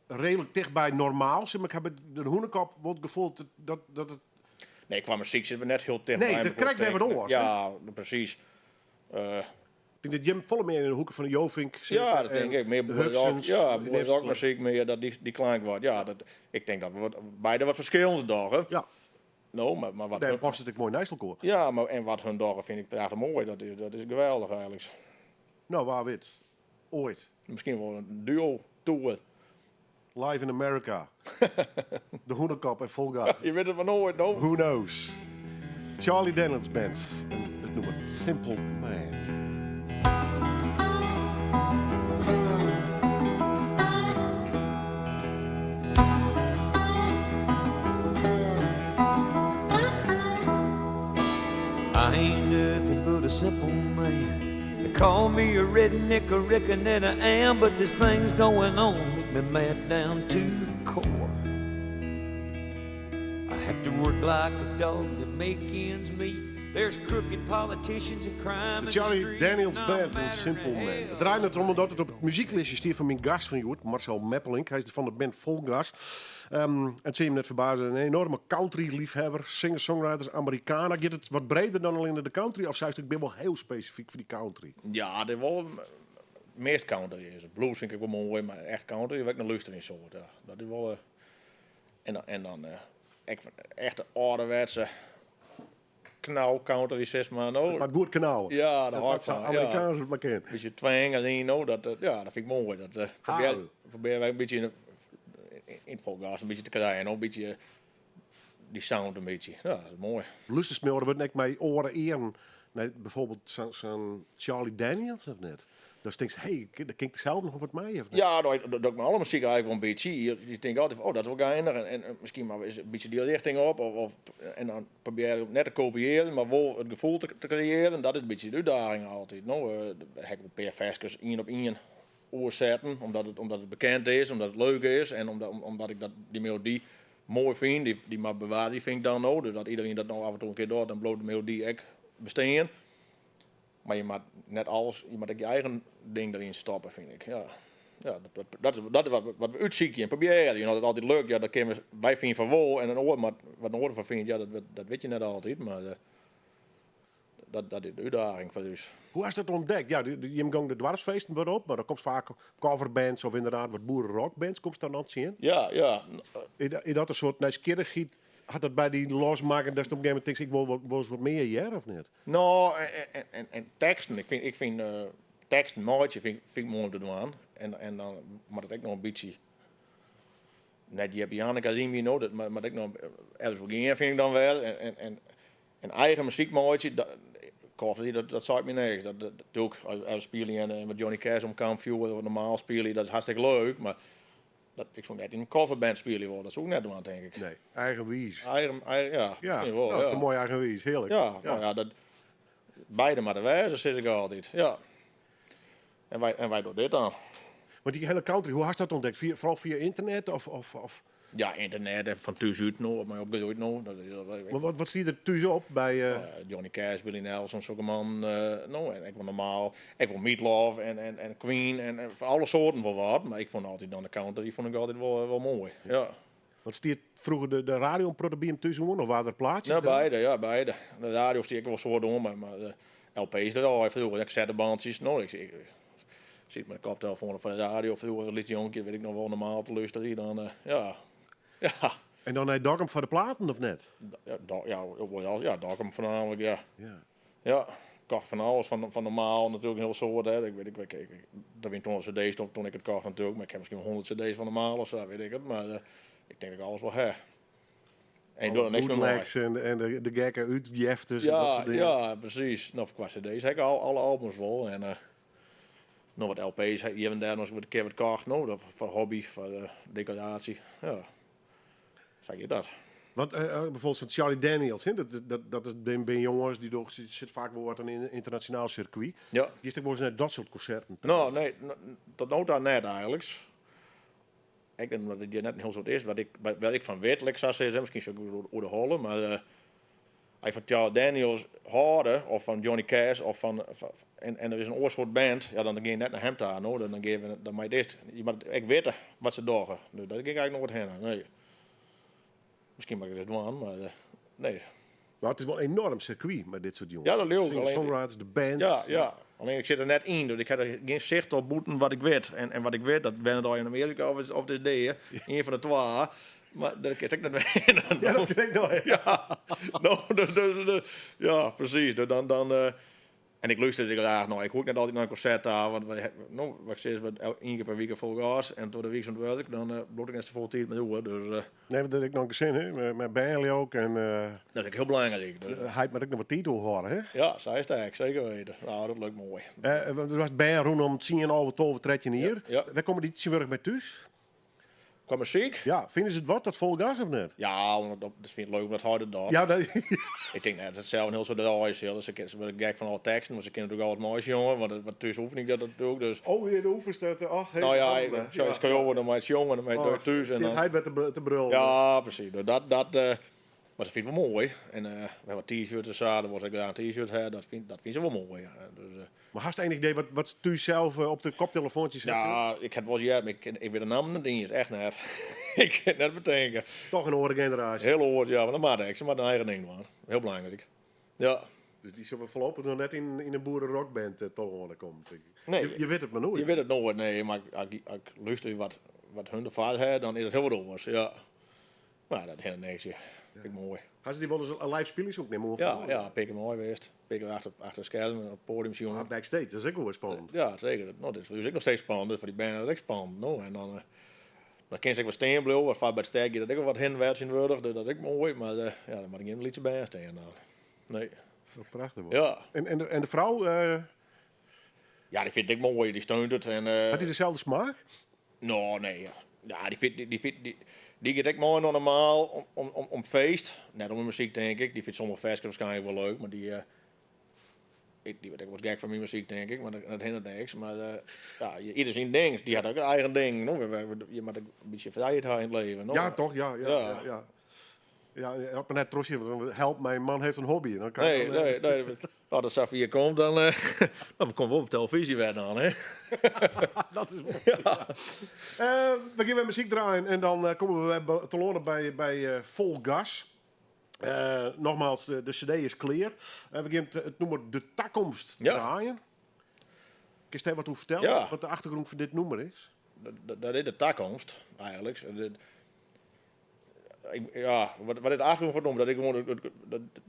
redelijk dicht bij normaal zit, maar ik heb de Hoenekop wel het gevoel dat het... Nee, qua muziek zitten we net heel dicht Nee, bij dat krijg ik weer wat oors, Ja, precies. Ik denk dat Jim volle meer in de hoeken van de Jovink zit. Ja, dat denk ik. Meer de rock, Huxons, ja, de rock muziek meer dat die klank wordt. Ja, ik denk dat we beide wat verschillende dagen. Ja, Nou, maar wat... daar past het ook mooi naast elkaar. Ja, maar en wat hun dagen vind ik echt mooi. Dat is geweldig eigenlijk. Nou, waar wit. Ooit. Misschien wel een duo tour. Live in America. De Hoenekop en Volga. Je weet het maar nooit, no? Who knows? Charlie Daniels Band. En het nummer Simple Man. I ain't nothing but a simple man. They call me a redneck, I reckon that I am, but this thing's going on, make me mad down to the core. I have to work like a dog to make ends meet. There's crooked politicians and crime in the Charlie street. Daniels No Band en matter Simple the Man. hell. Het draait het om omdat het op het muzieklistje stiert van mijn gast van Joert, Marcel Meppelink. Hij is van de band Volgas. Het zie je hem net verbazen. Een enorme country-liefhebber, singer-songwriters, Amerikaner. Gaat het wat breder dan alleen de country? Of zei ik ben wel heel specifiek voor die country? Ja, dat is wel meest country is. Blues vind ik wel mooi, maar echt country heb ik een luister in soort. Ja. Dat is wel... En dan echt ouderwetse knal country, zeg maar. Nou, Maar goed kanaal. ja, dat dat houdt wat van. Amerikaners Ja. het maar kennen. Beetje twang alleen, nou, dat vind ik mooi. Dat proberen wij een beetje in het volgas een beetje te krijgen. Nou, een beetje die sound een beetje. Ja, dat is mooi. Lustig wordt net mijn oren eren. Nee, bijvoorbeeld zo'n Charlie Daniels of net. Dan denk je, hey, dat klinkt zelf nog wat mij of net? Ja, dat ik me alle muziek eigenlijk wel een beetje. Je denkt altijd, oh, dat is wel geinig. En misschien maar eens een beetje die richting op. En dan probeer je net te kopiëren, maar wel het gevoel te creëren. Dat is een beetje de uitdaging altijd. Nou, heb ik een paar versjes 1 op 1 oorzetten. Omdat het bekend is, omdat het leuk is. En omdat ik die melodie mooi vind. Die maar bewaard, die vind ik dan nou. Dus dat iedereen dat nou af en toe een keer doet, dan bloot de melodie echt bestaan. Maar je moet net alles, je moet ook je eigen ding erin stoppen, vind ik. Ja, dat is wat we uitzieken en proberen. Je know, dat is altijd leuk, ja, dat kunnen wij vinden van wel en een oor, maar wat een oor van vindt, ja, dat weet je net altijd. Maar dat is de uitdaging voor ons. Hoe is dat ontdekt? Ja, je gaat de dwarsfeesten weer op, maar dan komt vaak coverbands of inderdaad wat boerenrockbands komt dan aan het zien. Ja. Is dat een soort nieuwsgierigheid? Had dat bij die losmaken dat je op een gegeven moment denkt, ik wil eens wat meer hier of niet? Nou, en teksten. Ik vind teksten mooi, vind ik mooi om te doen. En dan moet het ook nog een beetje... Net je hebt Janneke Rimi nodig, maar ik nog ergens voor gaan vind ik dan wel. En eigen muziek mooi, dat zou ik me niks. Dat doe ik als spelen en met Johnny Cash om Kampvuur, wat normaal spelen, dat is hartstikke leuk. Maar ik zou net in een coverband spelen worden, dat zou ik net doen, denk ik. Nee, eigen wies. Eigen Ja, misschien wel, dat is ja. een mooi eigen wies, heerlijk. Ja, nou ja, dat, beide maar de wijze zit ik altijd, ja. En wij doen dit dan. Want die hele country, hoe had je dat ontdekt? Vooral via internet of... Ja, internet en van thuis uit nog, maar opgegroeid nog. Maar wat zie je er thuis op bij... Johnny Cash, Willie Nelson, zulke man. Nou, en ik wil normaal, ik wil Meatloaf en Queen en van alle soorten wel wat. Maar ik vond altijd dan de country, die vond ik altijd wel mooi. Ja. Wat stiert vroeger de radio op hem thuis gewoon? Of waren er plaatjes? Ja, beide. De radio stier ik wel zo doen, maar de LP's er al vroeger. Ik zette bandjes. Nou, ik zit met een koptelefoon van de radio. Vroeger liet jonkje, weet ik nog wel normaal te luisteren. Dan, ja. En dan hij Dokkum van de platen of net? Ja, Dokkum voornamelijk, ja. Ja. Ik kocht van alles, van normaal natuurlijk een heel soort. Hè. Dat wint toen een cd's toen ik het kocht natuurlijk. Maar ik heb misschien 100 cd's van normaal of zo, weet ik het. Maar ik denk dat ik alles wel heb. En je doet er niks meer mee. bootlegs en de gekke uitjefters en dat Ja, soort dingen. ja, precies. Nou, qua cd's heb ik alle albums wel. En nog wat LP's, hier en daar nog eens een keer wat kocht. Nou, dat voor hobby, voor decoratie. Ja, zeg je dat. Want bijvoorbeeld zo'n Charlie Daniels, hè, dat is ben jongens die toch zit vaak wel wat aan een internationaal circuit. Ja. Je zit wel eens naar dat soort concerten. Nou, nee, tot nu toe net eigenlijk. Ik denk dat het hier net een heel soort is. Wat ik van weet, ik zou zeggen, misschien zo goed door de holen, maar als je van Charles Daniels hoorde, of van Johnny Cash, of en er is een oorsoort band, ja, dan ga je net naar hem aan, hoor. Dan geven dan mij dit. Ik weet wat ze doen. Dus daar ging ik eigenlijk nog wat heen. Nee. Misschien mag ik dit doen, maar nee. Nou, het is wel een enorm circuit met dit soort jongens. Ja, dat leuk. Singer-songwriters, de band. Ja. Alleen ik zit er net in, dus ik heb er geen zicht op boeten wat ik weet. En wat ik weet, dat ben het al in Amerika of dit deed. Een van de twee. Maar dat kan ik net weten. Ja, dat vind ik wel. Ja, precies. En ik luisterde graag nog. Ik hoor net altijd naar een concert daar. Want wat ik zeg, één keer per week vol gas. En door de week zo'n werk, dan bloed ik eens de volle tijd met hoor. Dus Nee, dat heb ik nog gezien, hè. Met Bailey ook. En dat is ook heel belangrijk. Dus, hij moet ook nog wat titel horen, hè. ja, zij is sterk, zeker weten. Nou, dat lukt mooi. Er was bij rondom 10 over 12 tredje hier. Ja. Waar komen die tegenwoordig bij thuis? Qua muziek? Ja, vinden ze het wat, dat vol gas of net? Ja, dat vind ik leuk om dat harder dan. Ja, dat, Ik denk net dat het zelf een heel soort draai is. Dus ze worden gek van alle teksten, maar ze kennen natuurlijk al het mooiste jongen. Want wat thuis hoef ik dat ook. Dus. oh, hier de oefens dat. Nou ja, zo is het gewoon dan maar het jongen, dan met het thuis. En dan, hij werd te brullen. ja, precies. Dus maar dat vind ik wel mooi. En we hebben wat t-shirts en zo, dan was ik daar een t-shirt her. Dat vind ze wel mooi. Dus, Maar had je enig idee wat ze thuis zelf op de koptelefoontjes zetten? ja, ik heb wel eens ja, maar ik weet de naam niet eens, echt net. Ik kan het net bedenken. Toch een oren generatie. Heel oord, ja, maar dat maakt ik. Ze maken een eigen ding doen. Heel belangrijk. Ja. Dus die zullen voorlopig nog net in een boerenrockband te horen komt. Denk ik. Nee, Je weet het maar nooit. je weet het nooit, nee, maar als ik luister wat hun de vader heeft, dan is het heel wat anders. Ja. Maar dat hele niks, ja. Vind ik mooi. Had ze die wel eens een live spelen ook nemen? Ja, pikken mooi geweest. Pikken achter het scherm, op het podium, Ah, jongen. backstage, dat is ook wel spannend. Ja, zeker. Nou, dit is ook nog steeds spannend. Dus voor die band is ook spannend. Nou, en dan kan je wat steen blijven, wat vaak bij het sterkje, dat ik wel wat hinwaarts in worden, dat is ook mooi. Maar ja, dan moet ik geen liedje bij staan dan. Nee. Dat is prachtig. Hoor. Ja. En de vrouw, Ja, die vind ik mooi, die steunt het. En, had hij dezelfde smaak? nou, nee. Ja, die gaat ik mooi nog normaal om feest. Net om de muziek, denk ik. Die vindt sommige feesten waarschijnlijk wel leuk, maar die wordt ook wat gek van mijn muziek, denk ik. Maar dat hindert niks. Maar ja, ieder zijn ding. Die had ook een eigen ding. No? Je moet ook een beetje vrijheid hebben in het leven. No? Ja, toch? Ja. Ja, je had me net trosje, help, mijn man heeft een hobby. Dan kan je Nee. Nou, als dat hier komt, dan dan komen we op televisie weer dan, hè? dat is mooi. Ja. We gaan met muziek draaien en dan komen we te lonen bij Vol Gas. Nogmaals, de cd is clear. We gaan het nummer De Takkomst draaien. Kun je wat hoe vertellen? Ja. Wat de achtergrond van dit nummer is? Dat is de takkomst, eigenlijk. Ja, wat is de achtergrond van noemen? Dat ik gewoon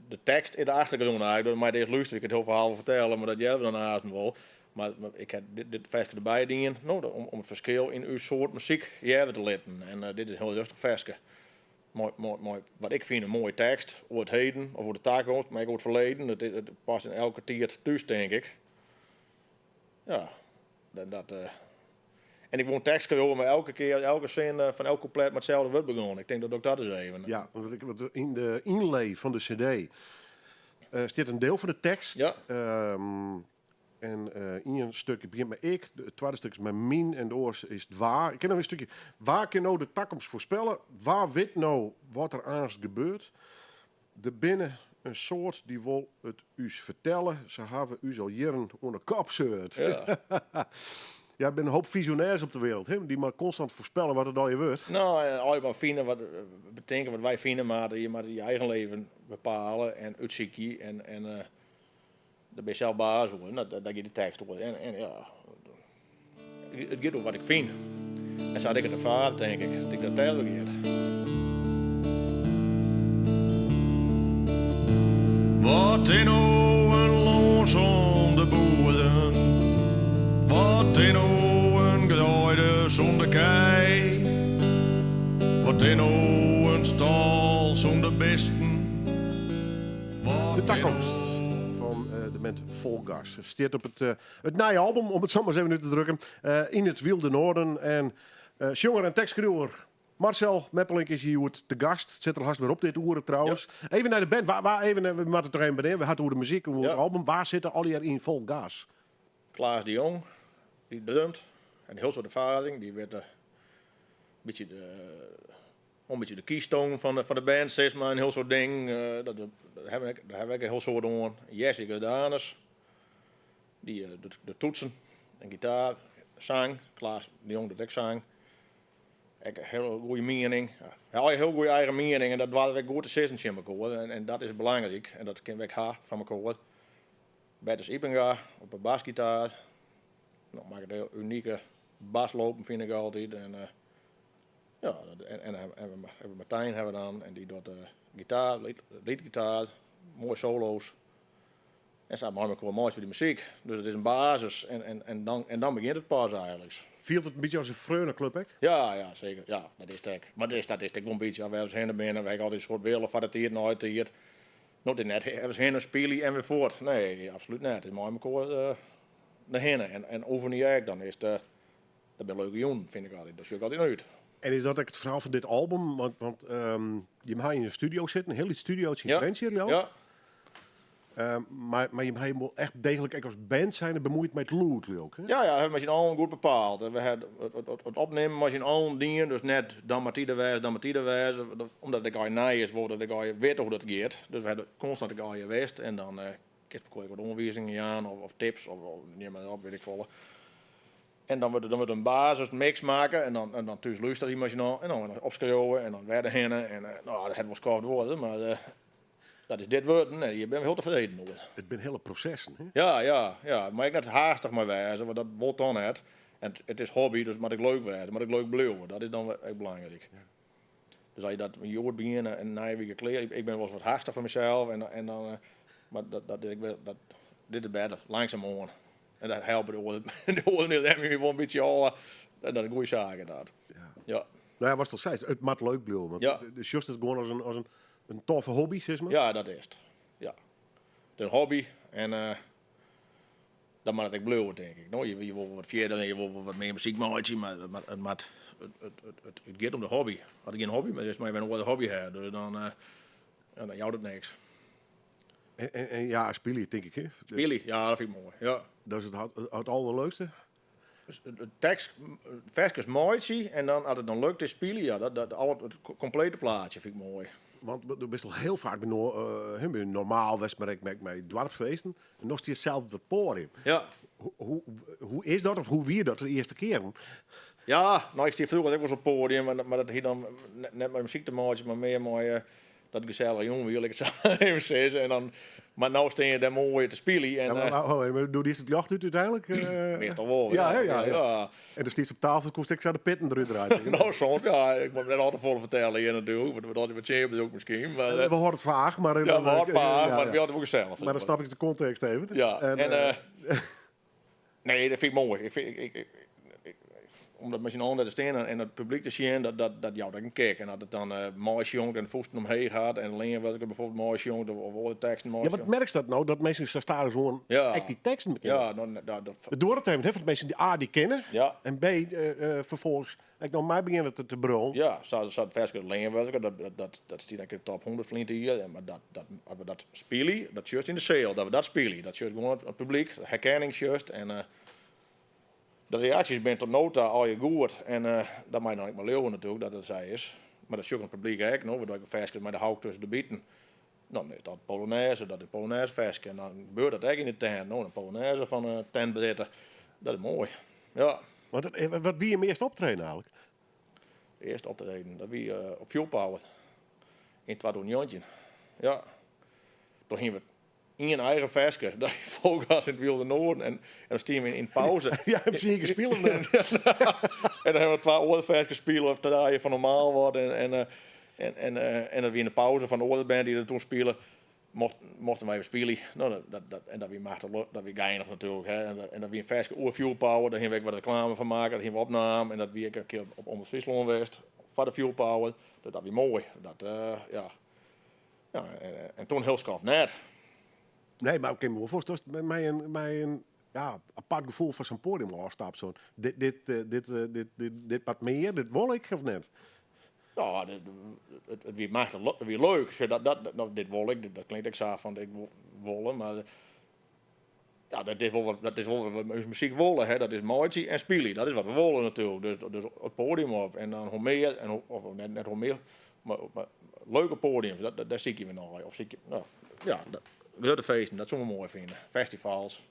de tekst in de achtergrond eigenlijk. Maar deze luister ik het heel verhaal vertellen, maar dat jij dan naast wel. Maar ik heb dit versje erbij dingen om het verschil in uw soort muziek te letten. En dit is een heel rustig versje. Mooi, wat ik vind een mooie tekst over het heden, of over de toekomst, maar ook over het verleden. Het past in elke tiert thuis, denk ik. Ja, en ik wil tekst over maar elke keer, elke zin van elk couplet met hetzelfde woord begonnen. Ik denk dat ook dat is even. Ja, want in de inlay van de cd staat een deel van de tekst. Ja. En een stukje begint met ik, het tweede stuk is met min en de oors is het waar. Ik ken nog een stukje. Waar kan nou de takkomst voorspellen? Waar weet nou wat er aan is gebeurd? De binnen een soort die wil het u vertellen. Ze hebben u al jaren onder kop zeurt. Ja. Ja, er zijn een hoop visionairs op de wereld, hè, die maar constant voorspellen wat het al je wordt. Nou, en al je maar vinden wat betekent wat wij vinden, maar je moet je eigen leven bepalen en uitzieken en daar ben je zelf baas over. Dat je de tekst over. En ja, het gaat over wat ik vind. En zo had ik het ervaren, denk ik. Dat ik dat duidelijk gaat. Wat in een loon zonder boeren. Wat in een graaide zonder kei. Wat in een stal zonder beer. De toekomst van de band Volgas. Steert op het nieuwe album, om het zo maar eens even uit te drukken. In het Wilde Noorden. En zanger en tekstschrijver Marcel Meppelink is hier te gast. Zit er haast weer op dit uur trouwens. Ja. Even naar de band. We moeten het toch even beneden. We hadden over de muziek, over het album. Waar zitten al hier in Volgas? Klaas de Jong, die drumt. En heel soort ervaring. Die werd een beetje de keystone van de band. Steeds maar een heel soort ding. Daar heb ik een heel soort aan. Jessica Danes. Die de toetsen en gitaar, zang. Klaas de Jong dat ik zang. Ik heb een hele goede mening. Ja, hij had een heel goede eigen mening. En dat waren we goed te zitten in elkaar. En dat is belangrijk. En dat ken ik haar van elkaar. Bertus Ipinga op een basgitaar. Nou, maakt een heel unieke baslopen vind ik altijd. En hebben Martijn hebben we dan. En die doet gitaar, leadgitaar, mooie solo's. En staat maar elkaar mooi voor die muziek. Dus het is een basis. En dan begint het pas eigenlijk. Vielt het een beetje als een vreugdeclub, hè? Ja, zeker. Ja, dat is het. Maar dat is wel een beetje. Als we eens heen binnen, wij altijd een soort willen van het hier, nooit hier. Nog net, we heen en spelen en weer voort. Nee, absoluut niet. Het is mooi elkaar naar heen. En over die eigenlijk dan is dat ben leuke jongen, vind ik altijd. Dat zie ik altijd uit. En is dat ook het verhaal van dit album? Want je mag in een studio zitten, een heel iets studio's in Frans hier, ja. Maar je moet echt degelijk ook als band zijn bemoeid met lood ook, hè? Ja, dat hebben we met z'n allen goed bepaald. We hebben het opnemen met z'n allen dingen, dus net dan maar die wijze. Omdat de guy naai is, wordt de guy weet hoe dat gaat. Dus we hebben constant de guy wist en dan krijg ik wat onderwijzingen aan of tips of neem maar op, weet ik veel. En dan wordt een basis mix maken en dan thuis luistert hij met z'n allen en dan opschrijven en dan werden heen en dat had wel scoord worden, maar dat is dit woord. Nee, je bent heel tevreden over. Het zijn hele processen, hè? Ja. Maar ik net haastig maar wijzen, want dat wordt dan het. En het is hobby, dus moet ik leuk wijzen, moet ik leuk blijven. Dat is dan echt belangrijk. Ja. Dus als je dat een jaar beginnen en na je weer klaar, ik ben wel eens wat haastig van mezelf en dan, maar dit is beter, langzaam aan. En dat helpt de oren niet, heb je gewoon een beetje al, dat is een goede zaak inderdaad. Ja. Nou ja, was toch steeds, het moet leuk blijven. Want dus just het gewoon als een toffe hobby, zeg maar? Ja, dat is het. Ja. Het is een hobby en dan moet het ook blijven, denk ik. Nou, je wil wat verder en je wil wat meer muziek maken, maar het gaat om de hobby. Als ik geen hobby maar je een hobby hebt, dus dan jouwt het niks. En ja, spelen, denk ik, hè? Spelen, ja, dat vind ik mooi. Ja. Dat is het allerleukste? Dus de tekst, versjes mooi en dan, als het dan lukt, is spelen, ja, het complete plaatje vind ik mooi. Want er best wel heel vaak bij normaal Westmerk met dwarpsfeesten en nog steeds zelf dat podium. Ja. Hoe is dat of hoe wie dat de eerste keer? Ja, nou ik zie vroeger ook wel zo'n podium, maar dat hier dan net met muziek te maken, maar meer mooi dat gezellige jongen wil ik het zo even zeggen. En dan, maar nou steen je daar mooi te spelen. En, maar doe die het jacht uit uiteindelijk? Meestal wel. Ja. En dan stiet op tafel, kost ik zo de pitten eruit draaien. Nou, soms ja. Ik moet net altijd vol vertellen hier natuurlijk. We hadden wat zeer ook misschien. Maar, we horen het vaag, maar... Ja, we horen het vaag, maar we hadden ook gezellig. Maar dan snap ik de context even. Ja, nee, dat vind ik mooi. Omdat met z'n allen te staan en het publiek te zien, dat jou dan kijkt. En dat het dan mooi jongt en voesten omheen gaat. En alleen wat ik bijvoorbeeld mooi jongt of alle teksten mooi. Ja, wat merk je dat nou? Dat mensen zo staan gewoon echt die teksten bekennen. Ja, het door het heeft heel veel mensen die A, die kennen. Ja. En B, vervolgens, ik nou mij beginnen te brullen. Ja, staat vers alleen welke, dat stiet denk ik de top 100 vrienden hier. Maar als we dat spelen, dat juist in de sale, dat we dat spelen. Dat juist gewoon het publiek, herkenning juist en... De reacties zijn tot nota al je goed en dat mag je dan niet meer leeuwen natuurlijk, dat het zij is. Maar dat is ook een publiek eigenlijk, no? Waardoor ik versjes met de hout tussen de bieten. Dan is dat Polonaise, dat is Polonaise versje. En dan gebeurt dat eigenlijk in de tent. Nou, een Polonaise van tentbritten, dat is mooi. Ja. Wat wie je meest optreden eigenlijk? De eerste optreden, dat wie op Fuelpower. In 2009. Ja. Toen gingen we in een eigen versje, dat je Volgas in het Wilde Noorden en dan stien we in pauze. Ja, heb je gespeeld? En dan hebben we 2 andere versjes gespeeld of draaien van normaal wordt en dan weer in de pauze van de andere band die er toen spelen, mochten wij even spelen. Nou, en dat weer machtig, dat weer geinig natuurlijk. Hè. En dat weer een versje over Fuel Power, daar gingen we wat reclame van maken, daar gingen we opnamen en dat weer een keer op onder Friesland geweest voor de Fuel Power. Dat weer mooi. Ja, en toen heel scof net. Nee, maar ik kan me wel voorstellen, dat met een apart gevoel van zo'n podium afstapt. Zo. Dit wat meer, dit wil ik of net? Ja, het wie maakt het weer leuk. Nou, dit wil ik, dat klinkt ik zo van ik willen, maar ja, dat is wel wat we muziek willen, hè. Dat is mooi en spelen. Dat is wat we willen natuurlijk. Dus het podium op en dan hoe meer of net hoe meer, maar leuke podiums, daar zie je weer nog. Of zie je, nou, ja, de feesten, dat zullen we mooi vinden. Festivals.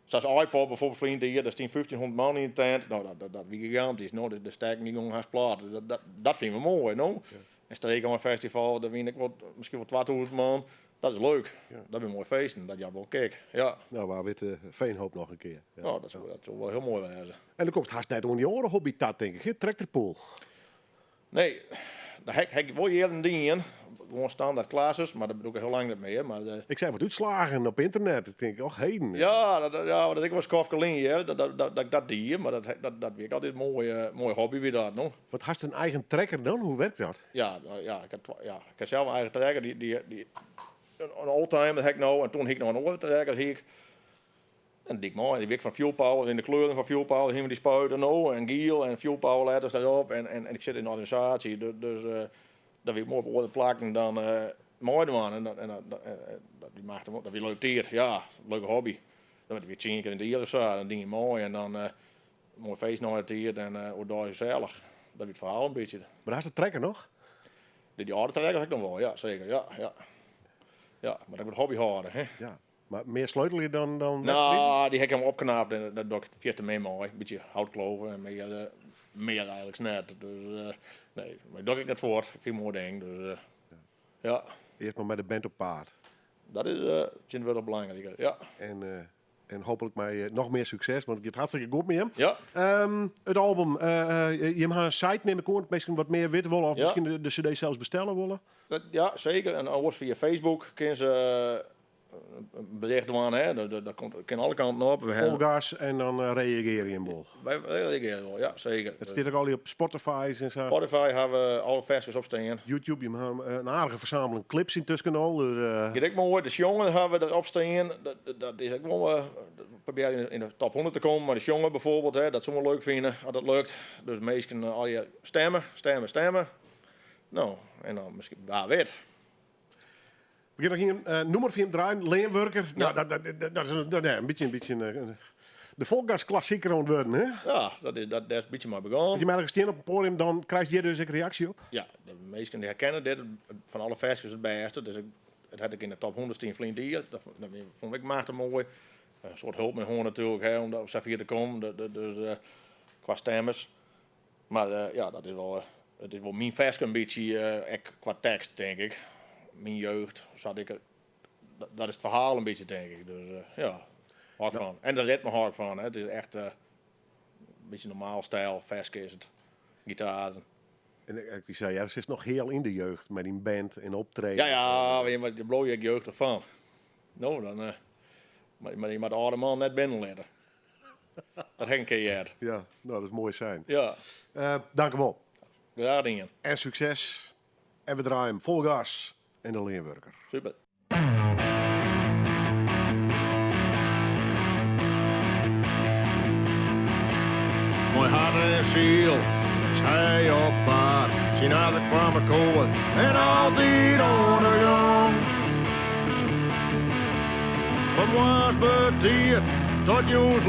Zoals iPod bijvoorbeeld, vrienden hier, daar staan 1500 man in de tent. Nou, dat wie gigantisch. Nou, de sterk niet gewoon haast platen. Dat vinden we mooi, no? Ja. En streken een festival, daar win ik misschien wel 2000 man. Dat is leuk. Ja. Dat is een mooi feesten. Dat je wel kijk. Ja. Nou, waar weet de Veenhoop nog een keer. Ja. Nou, dat zou wel heel mooi zijn. En dan komt het haast net om die andere hobby dat denk ik. Geen tractorpool. Nee, daar heb ik wel eerder een ding in. Gewoon standaard classes, maar dat doe ik heel lang niet meer. Maar ik zei wat uitslagen op internet. Ik denk, heden. Ja, dat ik was kofkelin, dat die, maar dat weer altijd een mooi hobby weer dat, no? Wat had je een eigen trekker dan? Hoe werkt dat? Ja, ik heb zelf een eigen trekker, die een oldtimer dat heb ik nou, en toen heb ik nog een andere trekker, en dik mooi, die werkt van fuel power, in de kleuren van fuel power, helemaal die spuiten nou, en giel en fuel power letters daarop, en ik zit in de organisatie, dus dat weer mooi op orde plakken dan mooi doen, en dat maakt hem dat weer leuk teert, ja, leuke hobby. Dan wordt hij weer 10 keer in de ier of zo, dan ding je mooi, en dan mooi feest nog het teert, en daar gezellig. Dat weer het verhaal een beetje. Maar daar is de trekker nog? Die oude trekker heb ik nog wel, ja, zeker, ja. Ja, maar dat wordt hobby houden, hè. Ja. Maar meer sleutel je dan nou, die heb ik hem opknapt en dat doe ik via te mee mooi. Een beetje houtkloven en meer eigenlijk net. Dus nee, maar dat doe ik net voort. Ik vind het mooi ding, dus ja. Eerst maar met de band op paard. Dat is wel belangrijk, ja. En hopelijk mij nog meer succes, want het gaat hartstikke goed met hem. Ja. Het album, je hebt een site neem ik aan, misschien wat meer weten willen of misschien de cd zelfs bestellen willen. Ja, zeker. En anders via Facebook kunnen ze een bericht doen, hè. Dat kan alle kanten op. Volgas en dan reageer je in bol. Wij reageren wel, ja, zeker. Het staat ook al op Spotify en zo. Spotify hebben we alle versies op staan. YouTube, je hebt een aardige verzameling clips intussen al. Kijk mooi, de jongen hebben we erop staan. Dat is ook wel, probeer in de top 100 te komen, maar de jongen bijvoorbeeld, hè, dat zullen we leuk vinden als dat lukt. Dus meestal al je stemmen. Nou, en dan misschien waar weet. We gaan nog hier een nummer voor hem draaien, Leenwerker. Ja. Nou, dat is een beetje de Volgas klassieker aan het worden, hè? Ja, dat is een beetje maar begonnen. Als je mij ergens staan op een podium, dan krijg je dus een reactie op. Ja, de meesten die herkennen dit, van alle versies het beste. Dus het had ik in de top 100 staan flink hier. Dat vond ik maakte mooi. Een soort hulp met hoorn natuurlijk, hè, om op Safir te komen. Dus qua stemmers. Maar ja, dat is wel... Het is wel mijn vers een beetje qua tekst, denk ik. Mijn jeugd, dat is het verhaal een beetje, denk ik. Dus ja, hard van. En daar ritme me hard van. Hè. Het is echt een beetje normaal stijl, vers is het. Gitaar. En ik zei, ja, dat is nog heel in de jeugd met die band en optreden. Ja, maar je blow je jeugd ervan. Nou, dan... maar je moet de oude man net binnen laten. Dat heb ik een keer. Ja, nou, dat is mooi zijn. Ja. Dank u wel. Ja, dingen. En succes. En we draaien vol gas en de Leenwerker. Super. Mooi hart en ziel, zij op pad. Zien als ik van me kool en altijd ondergang. Van was betiert tot jongens.